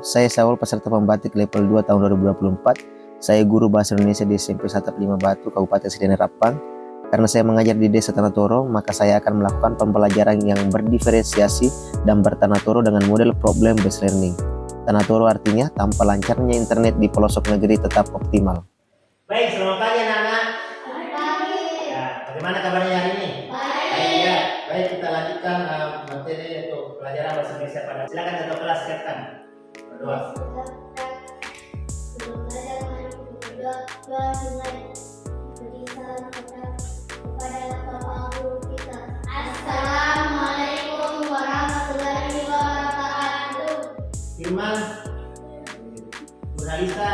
saya Saul, peserta pembatik level 2 tahun 2024. Saya guru bahasa Indonesia di SMP Satap 5 Batu, Kabupaten Sidane Rapang. Karena saya mengajar di Desa Tanatoro, maka saya akan melakukan pembelajaran yang berdiferensiasi dan bertanatoro dengan model problem based learning. Tanatoro artinya tanpa lancarnya internet di pelosok negeri tetap optimal. Baik, selamat pagi anak-anak. Selamat pagi. Ya, bagaimana kabarnya hari ini? Baik. Ya, baik, kita lanjutkan materi untuk pelajaran bahasa Indonesia pada. Silakan ketua kelas siapkan. Berdoa. Assalamualaikum warahmatullahi wabarakatuh. Firman, Nurhalisa.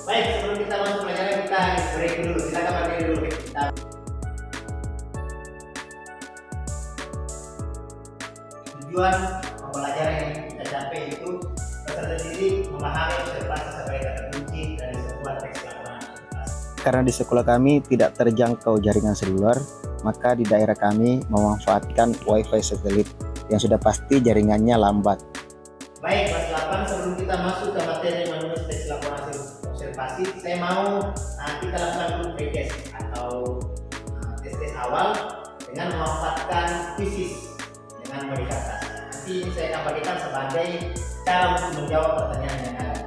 Baik, sebelum kita masuk pelajaran kita break dulu. Silakan materi dulu kita. Tujuan pembelajaran yang kita capai itu peserta didik memahami observasi sebagai kata kunci dari sebuah teks laporan. Karena di sekolah kami tidak terjangkau jaringan seluler, maka di daerah kami memanfaatkan WiFi satelit yang sudah pasti jaringannya lambat. Baik, kelas 8, sebelum kita masuk ke materi menulis teks laporan observasi, saya mau kita lakukan dulu pre-test atau tes awal dengan memanfaatkan kuisis dengan modifikasi. Nanti ini saya akan bagikan sebagai cara untuk menjawab pertanyaan yang ada.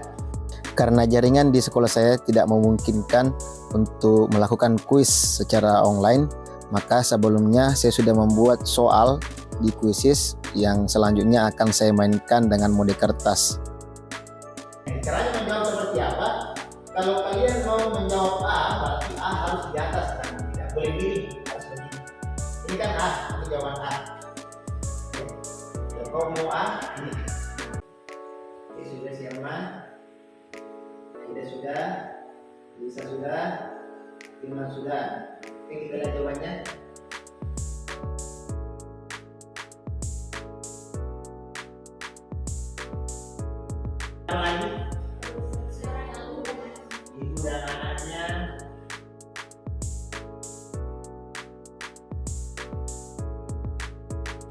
Karena jaringan di sekolah saya tidak memungkinkan untuk melakukan kuis secara online, maka sebelumnya saya sudah membuat soal di kuisis yang selanjutnya akan saya mainkan dengan mode kertas. Caranya menjawab seperti apa? Kalau kalian mau menjawab A, berarti A harus di atas dan tidak boleh miring, harus begini. Ini kan A, ini jawaban A. Oke. Kalau mau A, ini. Oke, sudah siapa? Tidak sudah, Lisa sudah, Firman sudah. Oke, kita lihat jawabannya. Lagi ibu dan anaknya.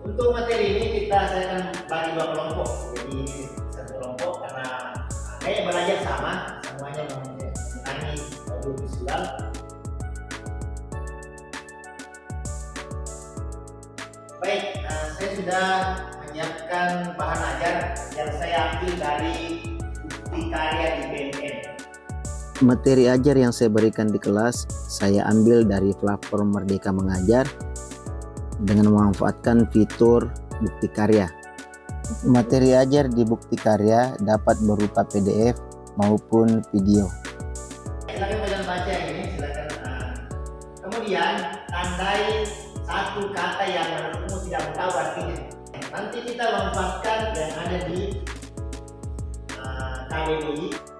Untuk materi ini saya akan bagi dua kelompok. Jadi ini satu kelompok karena kayak belajar sama, semuanya mengenai audio visual. Baik, saya sudah menyiapkan bahan ajar yang saya ambil dari bukti karya di BNN. Materi ajar yang saya berikan di kelas, saya ambil dari platform Merdeka Mengajar dengan memanfaatkan fitur bukti karya. Materi ajar di bukti karya dapat berupa PDF maupun video. Silakan kalian baca ini, silakan. Kemudian tandai satu kata yang menurutmu tidak tahu artinya. Nanti kita manfaatkan yang ada di KBBI.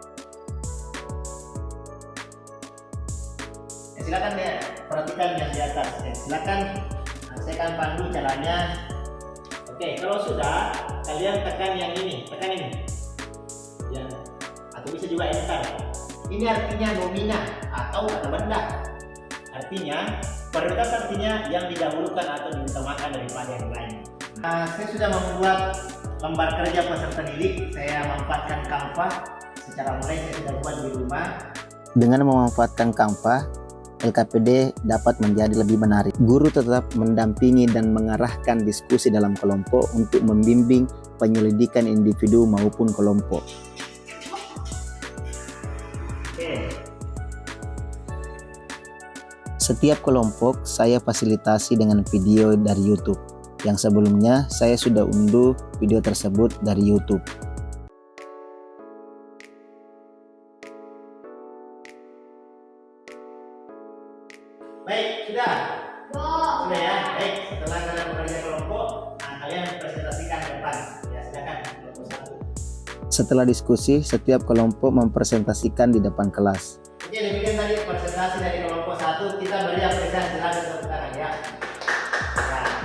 Silakan ya, perhatikan yang di atas. Silakan, saya akan pandu caranya. Oke, kalau sudah, kalian tekan yang ini, tekan ini. Ya, atau bisa juga enter. Ini artinya nomina atau kata benda. Artinya, prioritas artinya yang didahulukan atau diutamakan daripada yang lain. Saya sudah membuat lembar kerja peserta didik. Saya memanfaatkan Canva. Secara mulai saya sudah buat di rumah. Dengan memanfaatkan Canva, LKPD dapat menjadi lebih menarik. Guru tetap mendampingi dan mengarahkan diskusi dalam kelompok untuk membimbing penyelidikan individu maupun kelompok. Oke. Setiap kelompok saya fasilitasi dengan video dari YouTube. Yang sebelumnya saya sudah unduh video tersebut dari YouTube. Baik, sudah? Sudah ya? Baik, setelah kalian bekerja kelompok, kalian presentasikan ke depan. Ya, silakan kelompok 1. Setelah diskusi, setiap kelompok mempresentasikan di depan kelas. Oke, demikian tadi presentasi dari kelompok 1. Kita beri apresiasi, silakan tepuk tangan ya.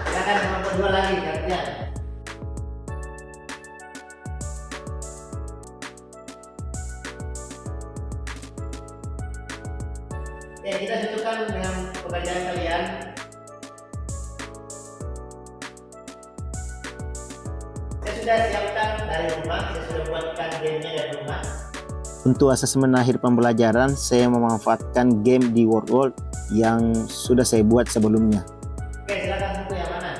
Silakan kelompok 2 lagi, gantian. Oke, kita cocokkan dengan pembelajaran kalian. Saya sudah siapkan dari rumah, saya sudah buatkan gamenya dari rumah. Untuk asesmen akhir pembelajaran, saya memanfaatkan game di World yang sudah saya buat sebelumnya. Oke, silakan satu yang mana?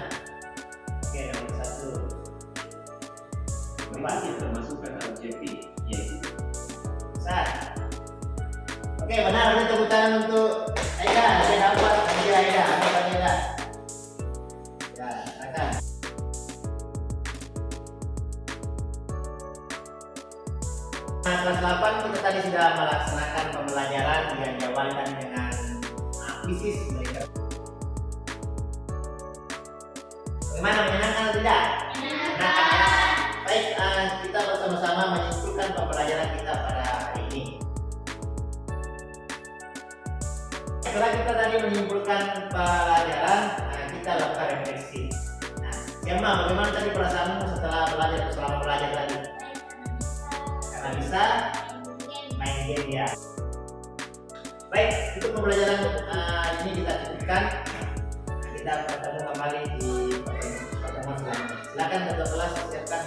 Oke, nomor 1. Berarti termasukkan objektif, yaitu Sat. Oke, benar. Ini tepuk tangan untuk Aida. Dia dapat hadiah Aida. Apa Aida? Ya, silakan. Nah, kelas 8 kita tadi sudah melaksanakan pembelajaran yang diawalkan dengan kuisis mereka. Bagaimana, menyenangkan atau tidak? Menyenangkan. Baik, kita bersama-sama menyimpulkan pembelajaran kita pada hari ini. Setelah kita tadi menyimpulkan pelajaran, kita lakukan refleksi. Nah, Gemma, bagaimana tadi perasaanmu setelah belajar, selama belajar tadi? Karena bisa main game ya. Baik, untuk pembelajaran ini kita cukupkan. Kita bertemu kembali di pertemuan selanjutnya. Silakan ketua kelas siapkan